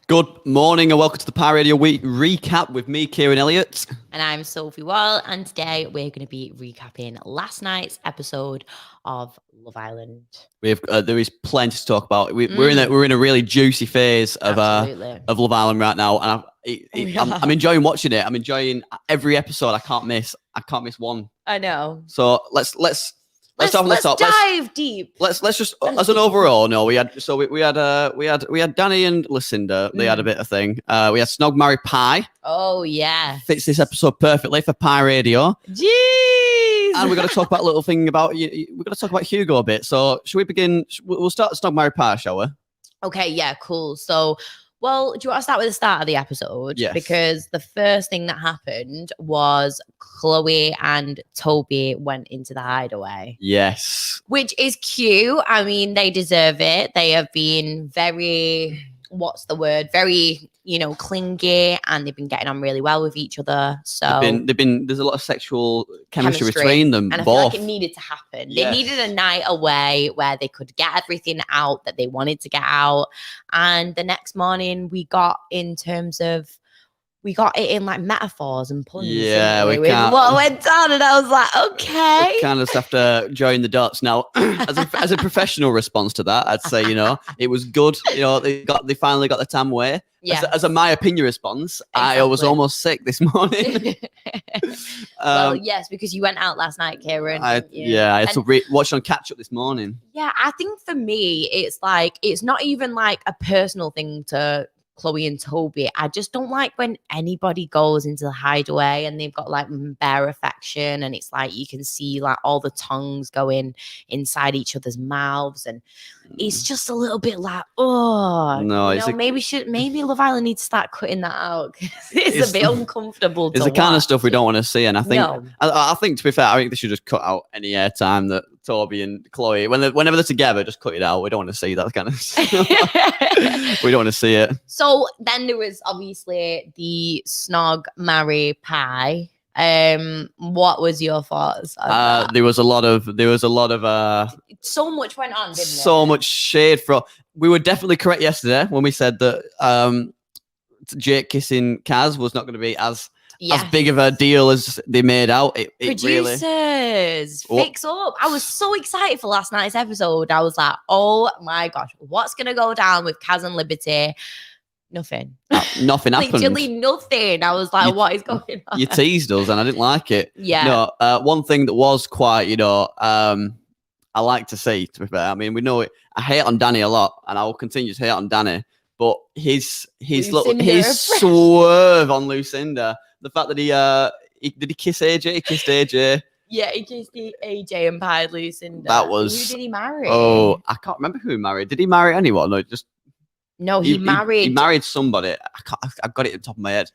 Good morning and welcome to the Pie Radio Week recap with me, Keiron Elliott. And I'm Sophie Wall, and today we're going to be recapping last night's episode of Love Island. There is plenty to talk about. We're in a really juicy phase of Love Island right now, and I'm enjoying watching it. I'm enjoying every episode. I can't miss one. I know. So let's dive deep. Let's just as an overall. No, we had Danny and Lucinda. They had a bit of thing. We had Snog marry Pie. Oh yeah, fits this episode perfectly for Pie Radio. Jeez. And we're going to talk about a little thing about you. We're going to talk about Hugo a bit. So should we begin? We'll start Snog marry Pie, shall we? Okay, yeah, cool. So. Well, do you want to start with the start of the episode? Yes. Because the first thing that happened was Chloe and Toby went into the hideaway. Yes. Which is cute. I mean, they deserve it. They have been very, very, clingy, and they've been getting on really well with each other. So there's a lot of sexual chemistry between them. And I both. feel like it needed to happen. Yes. They needed a night away where they could get everything out that they wanted to get out. And the next morning we got it in like metaphors and puns. Yeah, we with can't. what went down, and I was like, okay. We kind of just have to join the dots now. as a professional response to that, I'd say it was good. They finally got the tam way. Yeah. As a my opinion response, exactly. I was almost sick this morning. Well, yes, because you went out last night, Keiron. I had to watch on catch up this morning. Yeah, I think for me, it's not even like a personal thing to Chloe and Toby. I just don't like when anybody goes into the hideaway and they've got like bare affection, and it's like you can see like all the tongues going inside each other's mouths, and it's just a little bit like, oh no, maybe Love Island needs to start cutting that out. It's a bit uncomfortable. It's the kind of stuff we don't want to see, and I think I think to be fair, I think they should just cut out any airtime that Toby and Chloe, whenever they're together, just cut it out. We don't want to see that kind of stuff. We don't want to see it. So then there was obviously the Snog marry Pie. What was your thoughts on that? There was a lot of so much went on, didn't it? So much shade from. We were definitely correct yesterday when we said that Jake kissing Kaz was not going to be as big of a deal as they made out. Producers, fix up. I was so excited for last night's episode. I was like, oh my gosh, what's going to go down with Kaz and Liberty? Nothing. Nothing happened. Literally nothing. I was like, what is going on? You teased us and I didn't like it. Yeah. No, one thing that was quite, I like to see, to be fair. I mean, we know it. I hate on Danny a lot, and I will continue to hate on Danny. But his swerve on Lucinda, the fact that did he kiss AJ? He kissed AJ. Yeah, he kissed AJ and pied Lucinda. That was. Who did he marry? Oh, I can't remember who he married. Did he marry anyone? No, he married. He married somebody. I've got it at the top of my head.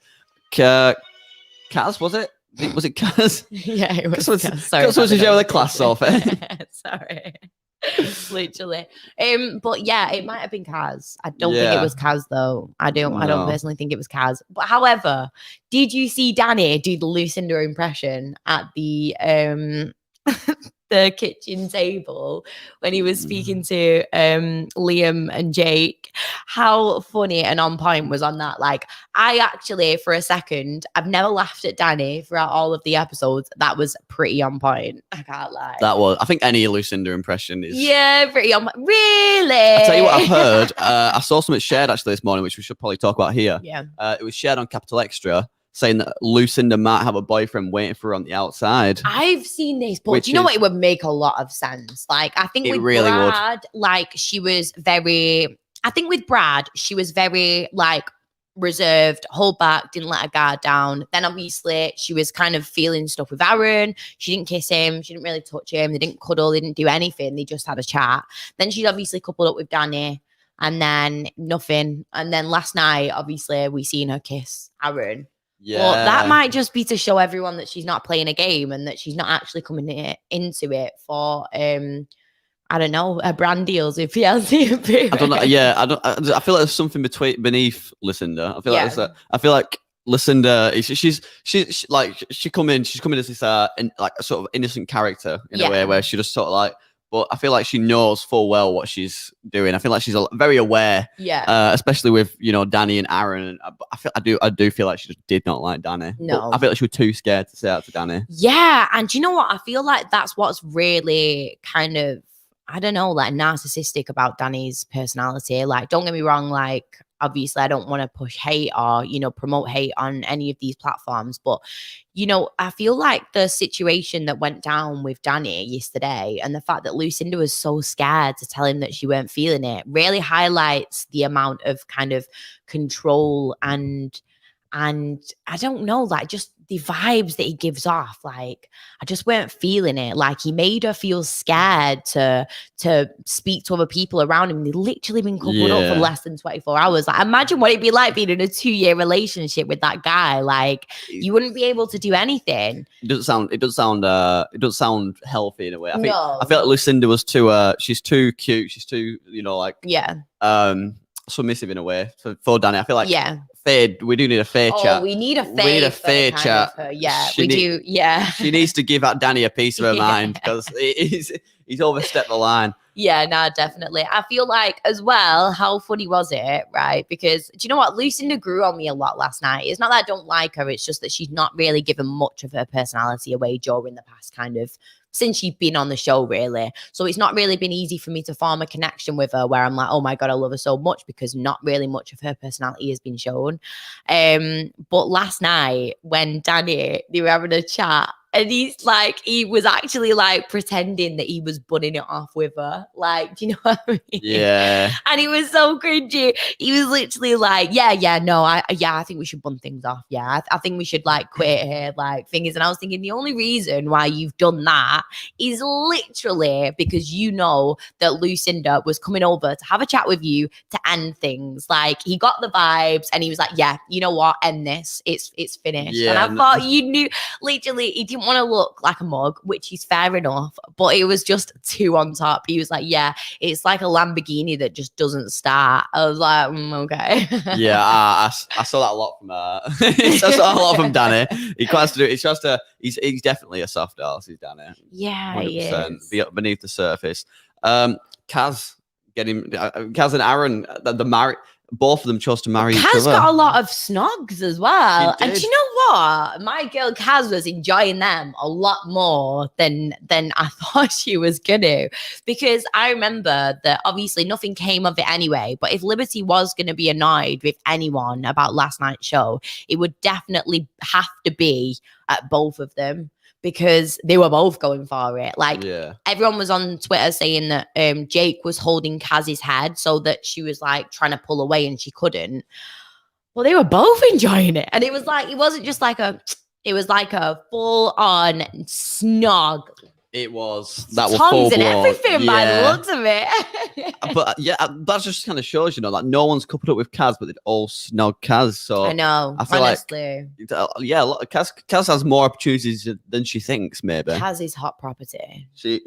Kaz, was it? Was it Kaz? Yeah, it was Kaz. Sorry. Kaz was the class off. Sorry. Literally. But yeah, it might have been Kaz. I don't think it was Kaz though. I don't personally think it was Kaz. But however, did you see Danny do the Lucinda impression at the the kitchen table when he was speaking to Liam and Jake? How funny and on point was on that. Like, I actually, for a second, I've never laughed at Danny throughout all of the episodes. That was pretty on point. I can't lie. I think any Lucinda impression is pretty on point. Really? I'll tell you what I've heard. I saw something shared actually this morning, which we should probably talk about here. Yeah. It was shared on Capital Extra, saying that Lucinda might have a boyfriend waiting for her on the outside. I've seen this, but do you know what? It would make a lot of sense. Like, I think with really Brad, like, she was very, like, reserved, hold back, didn't let her guard down. Then obviously she was kind of feeling stuff with Aaron. She didn't kiss him. She didn't really touch him. They didn't cuddle. They didn't do anything. They just had a chat. Then she'd obviously coupled up with Danny, and then nothing. And then last night, obviously, we seen her kiss Aaron. Yeah. Well, that might just be to show everyone that she's not playing a game and that she's not actually coming into it for I don't know, brand deals with PLC. I don't know. Yeah, I feel like there's something beneath Lucinda. I feel like Lucinda, she's like she's coming as this like a sort of innocent character in a way where she just sort of like but I feel like she knows full well what she's doing. I feel like she's very aware. Yeah. Especially with Danny and Aaron. I do feel like she just did not like Danny. No, but I feel like she was too scared to say that to Danny. Yeah, and you know what? I feel like that's what's really kind of, I don't know, like narcissistic about Danny's personality. Like, don't get me wrong, like obviously I don't want to push hate or, promote hate on any of these platforms. But, I feel like the situation that went down with Danny yesterday and the fact that Lucinda was so scared to tell him that she weren't feeling it really highlights the amount of kind of control and I don't know, like just the vibes that he gives off. Like, I just weren't feeling it. Like, he made her feel scared to speak to other people around him. They literally been coupled up for less than 24 hours. Like, imagine what it'd be like being in a 2-year relationship with that guy. Like, you wouldn't be able to do anything. It does sound healthy in a way. I feel like Lucinda was too she's too cute. She's too, submissive in a way for Danny. I feel like we do need a fair chat. We need a fair chat. Yeah, we do. Yeah. She needs to give out Danny a piece of her mind because he's overstepped the line. Yeah, no, definitely. I feel like as well, how funny was it, right? Because do you know what? Lucinda grew on me a lot last night. It's not that I don't like her. It's just that she's not really given much of her personality away during the past kind of since she's been on the show, really. So it's not really been easy for me to form a connection with her where I'm like, oh my God, I love her so much, because not really much of her personality has been shown. But last night when Danny, they were having a chat, and he was actually like pretending that he was bunning it off with her. Like, do you know what I mean? Yeah. And he was so cringy. He was literally like, I think we should bun things off. Yeah, I think we should like quit here, like thingies. And I was thinking the only reason why you've done that is literally because you know that Lucinda was coming over to have a chat with you to end things. Like, he got the vibes and he was like, yeah, you know what? End this. It's finished. Yeah, and I thought you knew, literally, he didn't want to look like a mug, which is fair enough, but it was just too on top. He was like, yeah, it's like a Lamborghini that just doesn't start. I was like, okay. Yeah, I saw that a lot from I saw a lot from Danny. He tries to do it. He's definitely a soft ass. He's Danny. Yeah, he is. Beneath the surface. Kaz and Aaron, the married. Both of them chose to marry each other. Kaz got a lot of snogs as well. And do you know what? My girl Kaz was enjoying them a lot more than I thought she was going to. Because I remember that obviously nothing came of it anyway. But if Liberty was going to be annoyed with anyone about last night's show, it would definitely have to be at both of them, because they were both going for it. Like, everyone was on Twitter saying that Jake was holding Kaz's head so that she was like trying to pull away and she couldn't. Well, they were both enjoying it. And it was like, it wasn't just like it was like a full on snog. It was. That was tongues and everything by the looks of it. But that just kind of shows, like no one's coupled up with Kaz, but they'd all snog Kaz. So I know. I feel honestly, Kaz has more opportunities than she thinks. Maybe Kaz is hot property. She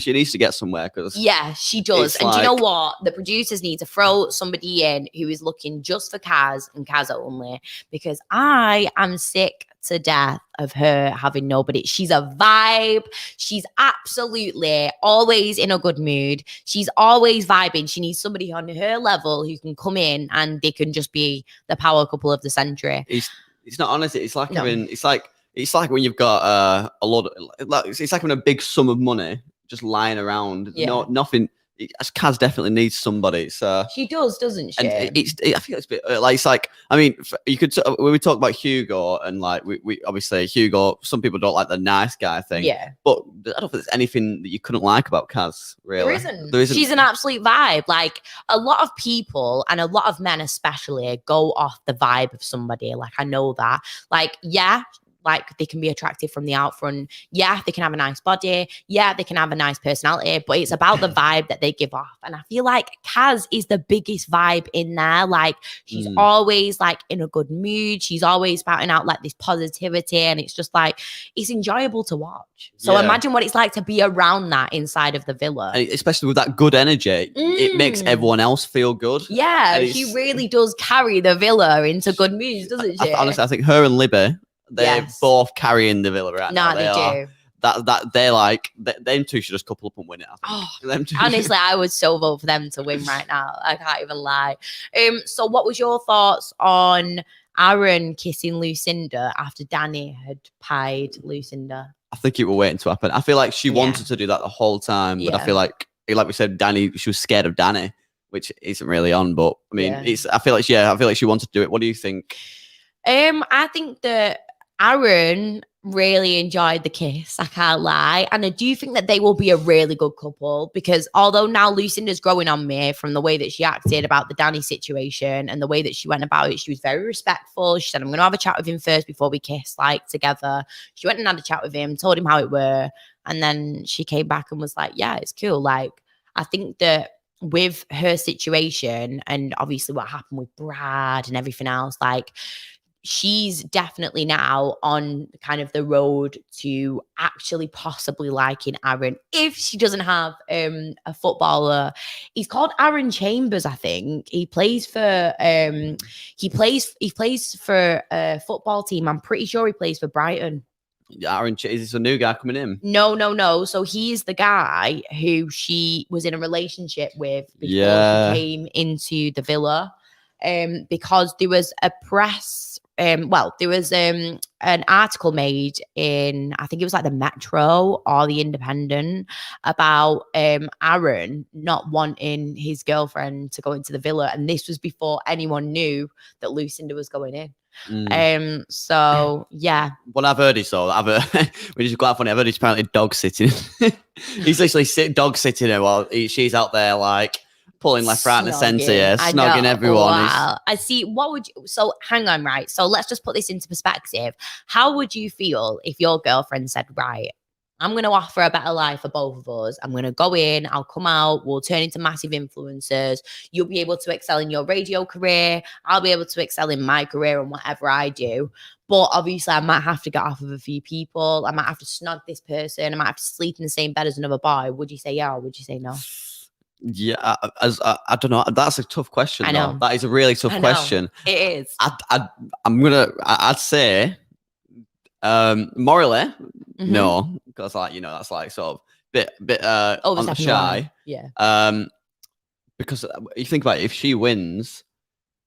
needs to get somewhere, because she does. And do you know what? The producers need to throw somebody in who is looking just for Kaz and Kaz only, because I am sick to death of her having nobody. She's a vibe. She's absolutely always in a good mood. She's always vibing. She needs somebody on her level who can come in and they can just be the power couple of the century. It's not honestly. It's like it's like when you've got a lot of, it's like when a big sum of money just lying around. Yeah. Nothing. Kaz definitely needs somebody. So she does, doesn't she? And I think it's a bit it's like, I mean, you could when we talk about Hugo, and like we obviously Hugo, some people don't like the nice guy thing. Yeah. But I don't think there's anything that you couldn't like about Kaz, really. There isn't. She's an absolute vibe. Like, a lot of people and a lot of men especially go off the vibe of somebody. Like, I know that. Like, like, they can be attractive from the out front. Yeah, they can have a nice body. Yeah, they can have a nice personality. But it's about the vibe that they give off. And I feel like Kaz is the biggest vibe in there. Like, she's always like in a good mood. She's always spouting out like this positivity. And it's just like, it's enjoyable to watch. So imagine what it's like to be around that inside of the villa. And especially with that good energy, it makes everyone else feel good. Yeah, she really does carry the villa into good moods, doesn't she? Honestly, I think her and Libby, they're both carrying the villa right now. They do. that they're like them two should just couple up and win it. I think. Honestly, I would so vote for them to win right now. I can't even lie. So what was your thoughts on Aaron kissing Lucinda after Danny had pied Lucinda? I think it was waiting to happen. I feel like she wanted to do that the whole time, but I feel like we said, she was scared of Danny, which isn't really on. But I mean, I feel like she wanted to do it. What do you think? I think that Aaron really enjoyed the kiss, I can't lie. And I do think that they will be a really good couple, because although now Lucinda's growing on me from the way that she acted about the Danny situation and the way that she went about it, she was very respectful. She said, I'm going to have a chat with him first before we kiss, like, together. She went and had a chat with him, told him how it were. And then she came back and was like, yeah, it's cool. Like, I think that with her situation and obviously what happened with Brad and everything else, like, she's definitely now on kind of the road to actually possibly liking Aaron if she doesn't have a footballer. He's called Aaron Chambers, I think. He plays for he plays for a football team. I'm pretty sure he plays for Brighton. Aaron, is this a new guy coming in? No. So he's the guy who she was in a relationship with before he came into the Villa. Because there was a press, there was an article made in, I think it was like the Metro or the Independent, about Aaron not wanting his girlfriend to go into the Villa. And this was before anyone knew that Lucinda was going in. So yeah. What I've heard is which is quite funny. I've heard he's apparently dog sitting. He's literally dog sitting her while she's out there like pulling left, right, and the centre, snogging everyone. Wow. I see. So hang on, right? So let's just put this into perspective. How would you feel if your girlfriend said, right, I'm going to offer a better life for both of us. I'm going to go in, I'll come out, we'll turn into massive influencers. You'll be able to excel in your radio career. I'll be able to excel in my career and whatever I do. But obviously I might have to get off of a few people. I might have to snog this person. I might have to sleep in the same bed as another boy. Would you say yeah or would you say no? Yeah, I don't know. That's a tough question. I know. That is a really tough question. It is. I'd say morally, no, because that's like sort of bit on the shy. Yeah. Because you think about it, if she wins,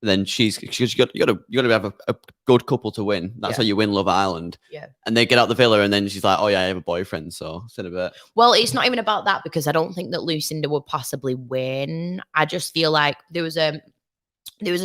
then you got to have a good couple to win. That's how you win Love Island. Yeah. And they get out the villa, and then she's like, "Oh yeah, I have a boyfriend." So it's in a bit. Well, it's not even about that, because I don't think that Lucinda would possibly win. I just feel like there was a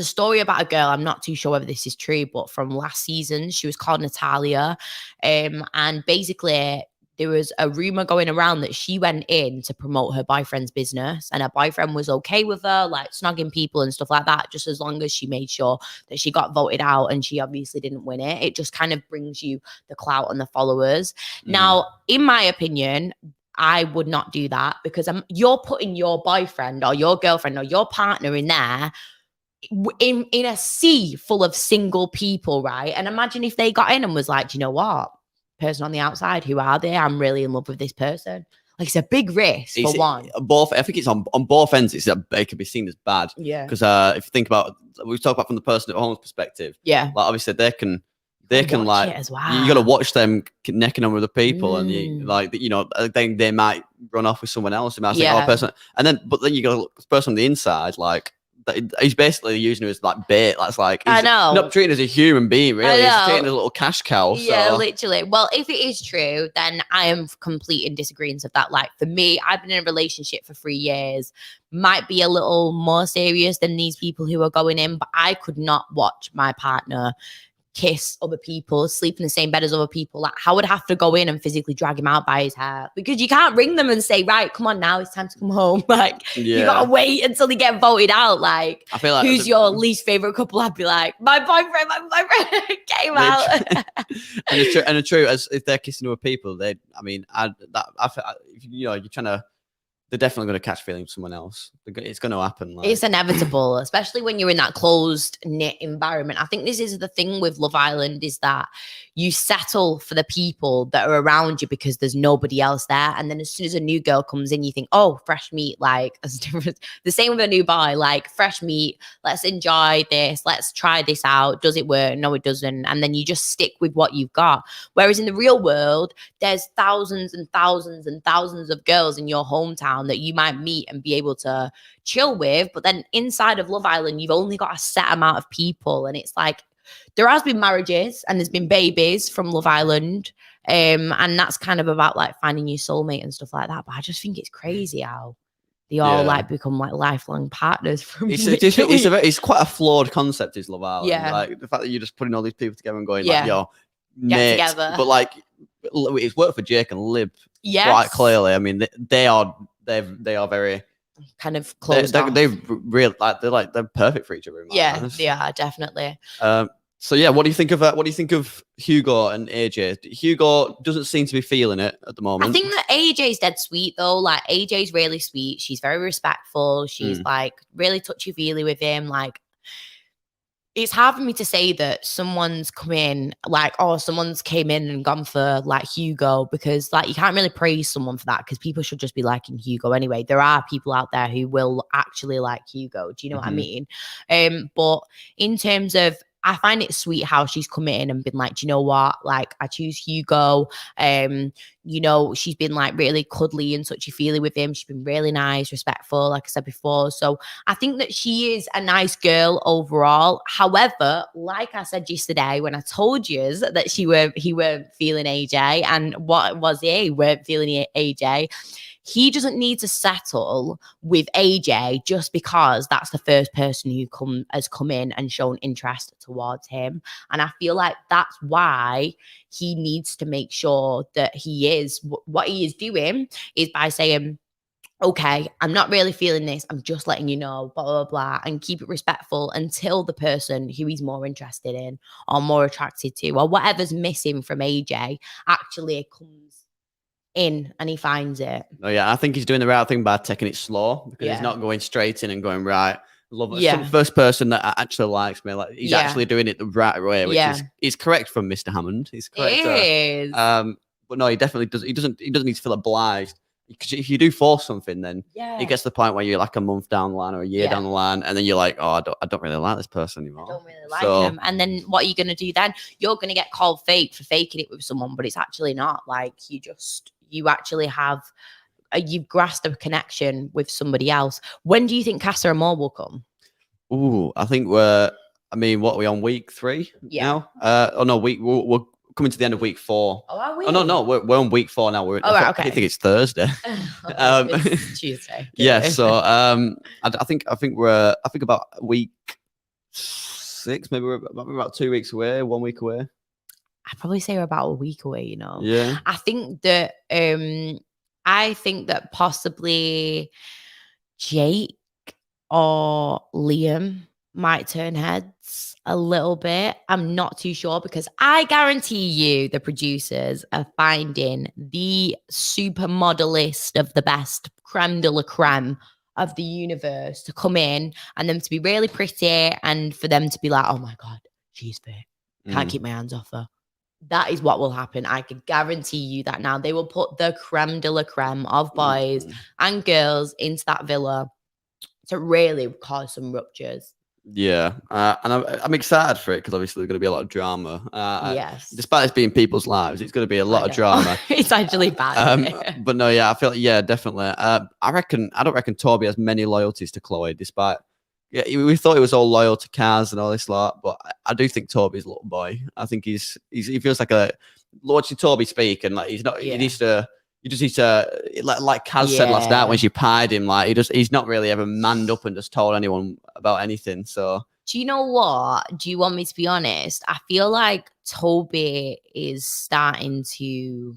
story about a girl. I'm not too sure whether this is true, but from last season, she was called Natalia, and basically there was a rumor going around that she went in to promote her boyfriend's business, and her boyfriend was okay with her, like snogging people and stuff like that, just as long as she made sure that she got voted out, and she obviously didn't win it. It just kind of brings you the clout and the followers. Now, in my opinion, I would not do that, because you're putting your boyfriend or your girlfriend or your partner in there in a sea full of single people, right? And imagine if they got in and was like, do you know what? Person on the outside, who are they? I'm really in love with this person. Like, it's a big risk for one. I think it's on both ends. It can be seen as bad. Yeah. Because if you think about, we talk about from the person at home's perspective. Yeah. Like obviously they can like as well. You got to watch them necking on with other people, and they might run off with someone else. They might think, oh, person, but then you got to look this person on the inside, like. He's basically using her as like bait. That's like, he's not treating her as a human being, really. He's treating her as a little cash cow. Yeah, literally. Well, if it is true, then I am complete in disagreement of that. Like, for me, I've been in a relationship for 3 years. Might be a little more serious than these people who are going in, but I could not watch my partner kiss other people, sleep in the same bed as other people. Like, I would have to go in and physically drag him out by his hair, because you can't ring them and say, right, come on now, it's time to come home. Like, you gotta wait until they get voted out. Like, I feel like who's your least favorite couple? I'd be like, my boyfriend came out. and it's true, as if they're kissing other people, you're trying to they're definitely going to catch feelings for someone else. It's going to happen. Like. It's inevitable, especially when you're in that closed knit environment. I think this is the thing with Love Island, is that you settle for the people that are around you because there's nobody else there. And then as soon as a new girl comes in, you think, oh, fresh meat, like the same with a new boy, like fresh meat. Let's enjoy this. Let's try this out. Does it work? No, it doesn't. And then you just stick with what you've got. Whereas in the real world, there's thousands and thousands and thousands of girls in your hometown that you might meet and be able to chill with. But then inside of Love Island, you've only got a set amount of people. And it's like, there has been marriages and there's been babies from Love Island. And that's kind of about like finding your soulmate and stuff like that. But I just think it's crazy how they all like become like lifelong partners from it's quite a flawed concept, is Love Island. Yeah. Like the fact that you're just putting all these people together and going like, yo, get together. But like, it's worked for Jake and Lib quite clearly. I mean, they are very kind of closed off. They're perfect for each other. Yeah, they are definitely. So yeah, what do you think of Hugo and AJ? Hugo doesn't seem to be feeling it at the moment. I think that AJ's dead sweet though. Like AJ's really sweet. She's very respectful. She's like really touchy-feely with him. Like, it's hard for me to say that someone's come in, like, oh, someone's came in and gone for like Hugo, because like you can't really praise someone for that, because people should just be liking Hugo anyway. There are people out there who will actually like Hugo. Do you know what I mean? But in terms of, I find it sweet how she's come in and been like, do you know what? Like, I choose Hugo. You know, she's been like really cuddly and touchy-feely with him. She's been really nice, respectful, like I said before. So I think that she is a nice girl overall. However, like I said yesterday when I told you that he weren't feeling AJ, and what was he weren't feeling AJ. He doesn't need to settle with AJ just because that's the first person who has come in and shown interest towards him. And I feel like that's why he needs to make sure that what he is doing is by saying, okay, I'm not really feeling this. I'm just letting you know, blah, blah, blah, and keep it respectful until the person who he's more interested in or more attracted to or whatever's missing from AJ actually comes in and he finds it. Oh yeah, I think he's doing the right thing by taking it slow, because he's not going straight in and going, right, love the first person that actually likes me. Like, he's actually doing it the right way, which is correct from Mr. Hammond. He's correct. It is. But no, he definitely does. He doesn't need to feel obliged. Because if you do force something, then it gets to the point where you're like a month down the line or a year down the line, and then you're like, oh, I don't really like this person anymore. I don't really like him. And then what are you going to do then? You're going to get called fake for faking it with someone, but it's actually not. Like, you actually have, you've grasped a connection with somebody else. When do you think Casa Amor will come? Ooh, I think what are we on week 3 now? We're coming to the end of week 4. Oh, are we? Oh, no, we're on week 4 now. I think it's Thursday. It's Tuesday. Yeah, so I think we're about week 6, maybe we're about 2 weeks away, 1 week away. I'd probably say we're about a week away, you know. Yeah. I think that possibly Jake or Liam might turn heads a little bit. I'm not too sure, because I guarantee you the producers are finding the supermodelist of the best, creme de la creme of the universe to come in, and them to be really pretty, and for them to be like, oh my God, she's fit. Can't keep my hands off her. That is what will happen. I can guarantee you that now. They will put the creme de la creme of boys and girls into that villa to really cause some ruptures. Yeah, and I'm excited for it, because obviously there's going to be a lot of drama. Yes. Despite this being people's lives, it's going to be a lot of drama. It's actually bad. But no, yeah, I feel definitely. I don't reckon Toby has many loyalties to Chloe, despite. Yeah, we thought he was all loyal to Kaz and all this lot, but I do think Toby's a little boy. I think he feels like watching Toby speak, and like he's not. Yeah. You just need to, like Kaz said last night when she pied him. Like he's not really ever manned up and just told anyone about anything. So do you know what? Do you want me to be honest? I feel like Toby is starting to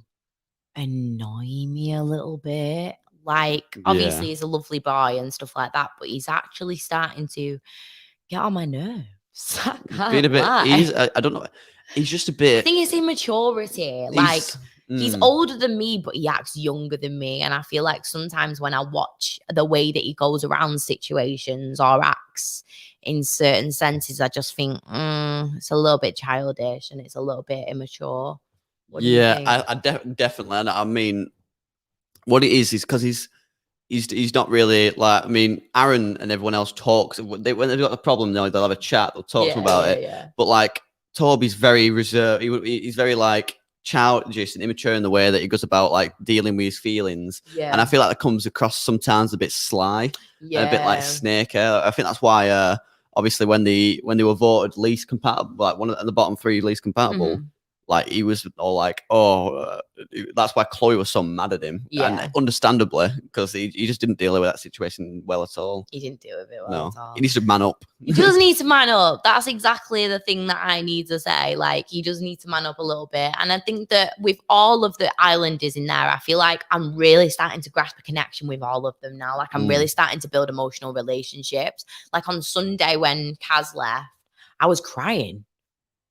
annoy me a little bit. Like, obviously, he's a lovely boy and stuff like that, but he's actually starting to get on my nerves. Being a bit, I don't know. He's just a bit. I think it's immaturity. He's older than me, but he acts younger than me. And I feel like sometimes when I watch the way that he goes around situations or acts in certain senses, I just think it's a little bit childish and it's a little bit immature. What do you think? I definitely. I mean, what it is because he's not really like. I mean, Aaron and everyone else talks. When they've got a problem, they'll have a chat. They'll talk to him about it. Yeah. But like Toby's very reserved. He's very like childish and immature in the way that he goes about like dealing with his feelings. Yeah. And I feel like that comes across sometimes a bit sly and a bit like snake. I think that's why obviously when they were voted least compatible, like one of the bottom 3 least compatible, like he was all like, that's why Chloe was so mad at him. And understandably, because he just didn't deal with that situation well at all. He didn't deal with it well at all. He needs to man up. He does need to man up. That's exactly the thing that I need to say. Like, he does need to man up a little bit. And I think that with all of the Islanders in there, I feel like I'm really starting to grasp a connection with all of them now. Like, I'm really starting to build emotional relationships. Like, on Sunday when Kaz left, I was crying.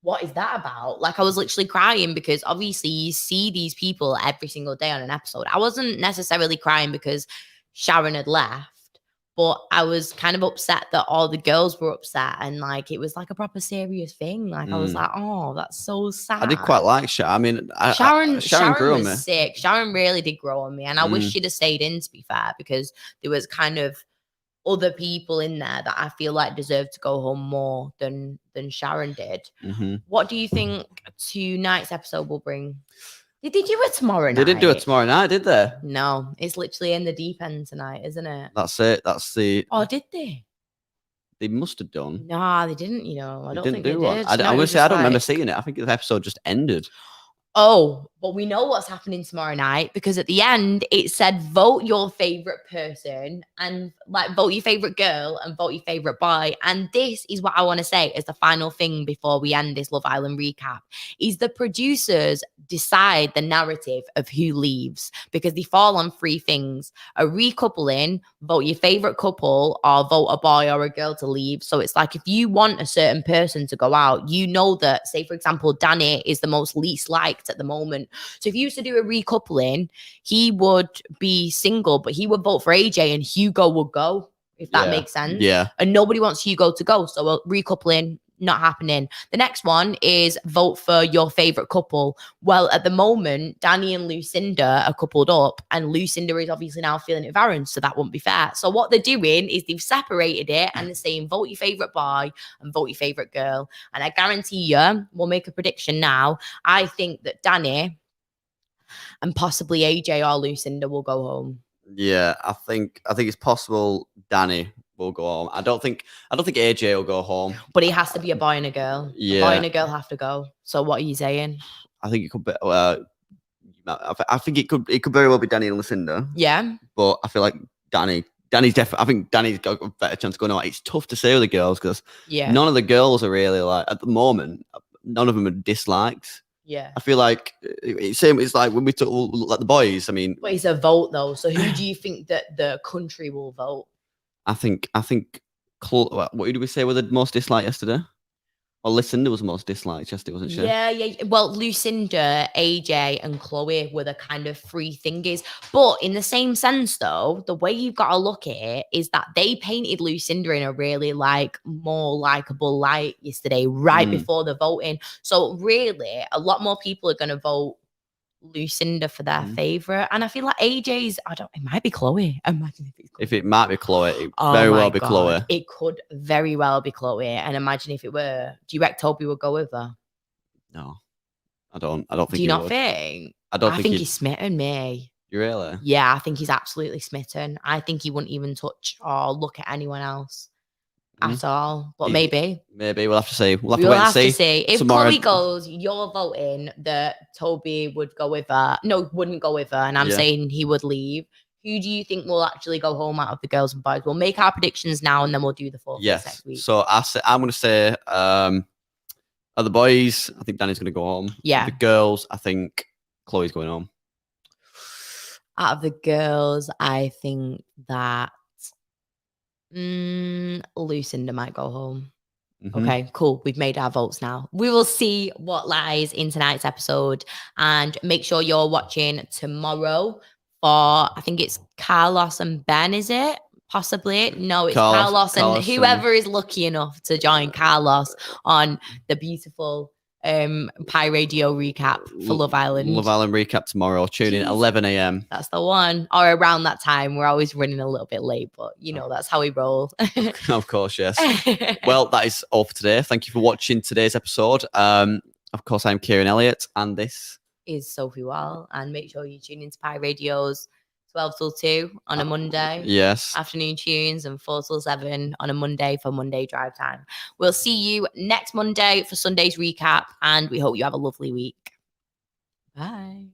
What is that about? Like, I was literally crying because obviously you see these people every single day on an episode. I wasn't necessarily crying because Sharon had left, but I was kind of upset that all the girls were upset and like it was like a proper serious thing. Like I was like, oh, that's so sad. I did quite like Sharon. I mean, Sharon grew on me. Was sick. Sharon really did grow on me, and I wish she'd have stayed in, to be fair, because there was kind of other people in there that I feel like deserve to go home more than Sharon did. What do you think tonight's episode will bring? Did they do it tomorrow night? They didn't do it tomorrow night, did they? No, it's literally in the deep end tonight, isn't it? That's it. That's the. Oh, did they? They must have done. Nah, they didn't. You know, I don't think they did. I'm gonna say I don't remember seeing it. I think the episode just ended. Oh, but we know what's happening tomorrow night because at the end it said vote your favorite person and like vote your favorite girl and vote your favorite boy. And this is what I want to say as the final thing before we end this Love Island recap is the producers decide the narrative of who leaves because they fall on 3 things: a recoupling, vote your favorite couple, or vote a boy or a girl to leave. So it's like if you want a certain person to go out, you know that, say for example, Danny is the most least liked at the moment. So if you used to do a recoupling, he would be single, but he would vote for AJ and Hugo would go, if that makes sense. Yeah. And nobody wants Hugo to go. So recoupling, not happening. The next one is vote for your favorite couple. Well, at the moment, Danny and Lucinda are coupled up, and Lucinda is obviously now feeling it with Aaron, so that wouldn't be fair. So what they're doing is they've separated it and they're saying vote your favorite boy and vote your favorite girl. And I guarantee you, we'll make a prediction now. I think that Danny and possibly AJ or Lucinda will go home. Yeah, I think it's possible Danny will go home. I don't think AJ will go home. But he has to be a boy and a girl. Yeah. A boy and a girl have to go. So what are you saying? I think it could be. I think it could very well be Danny and Lucinda. Yeah. But I feel like Danny's definitely. I think Danny's got a better chance of going out. It's tough to say with the girls because none of the girls are really like at the moment. None of them are disliked. Yeah. I feel like it's like when we took like the boys. I mean, but it's a vote though. So who do you think that the country will vote? I think. What did we say were the most disliked yesterday? Well, Lucinda was the most disliked yesterday, wasn't she? Yeah. Well, Lucinda, AJ, and Chloe were the kind of 3 thingies. But in the same sense, though, the way you've got to look at it is that they painted Lucinda in a really like more likable light yesterday, right before the voting. So really, a lot more people are going to vote Lucinda for their favorite, and I feel like AJ's. It might be Chloe. Imagine if it's Chloe. If it might be Chloe, it very well be Chloe. It could very well be Chloe, and imagine if it were. Do you reckon Toby would go with her? No, I don't think. Do you not think? I don't think he's smitten me. You really? Yeah, I think he's absolutely smitten. I think he wouldn't even touch or look at anyone else at all. But maybe we'll have to see. We'll have to see. If tomorrow. Chloe goes, you're voting that Toby would go with her. No, wouldn't go with her, and I'm saying he would leave. Who do you think will actually go home out of the girls and boys? We'll make our predictions now, and then we'll do the 4th next week. So I'm going to say, of the boys, I think Danny's going to go home. Yeah. The girls, I think Chloe's going home. Out of the girls, I think that Lucinda might go home. Okay, cool. We've made our votes now. We will see what lies in tonight's episode, and make sure you're watching tomorrow for, I think it's Carlos and Ben, is it? Possibly. No, it's Carlos and whoever is lucky enough to join Carlos on the beautiful Pie Radio recap for Love Island. Love Island recap tomorrow. Tune in 11 a.m. That's the one. Or around that time. We're always running a little bit late, but that's how we roll. Of course, yes. Well, that is all for today. Thank you for watching today's episode. Of course, I'm Keiron Elliott, and this is Sophie Wall. And make sure you tune into Pie Radio's 12 till 2 on a Monday. Yes. Afternoon tunes, and 4 till 7 on a Monday for Monday drive time. We'll see you next Monday for Sunday's recap, and we hope you have a lovely week. Bye.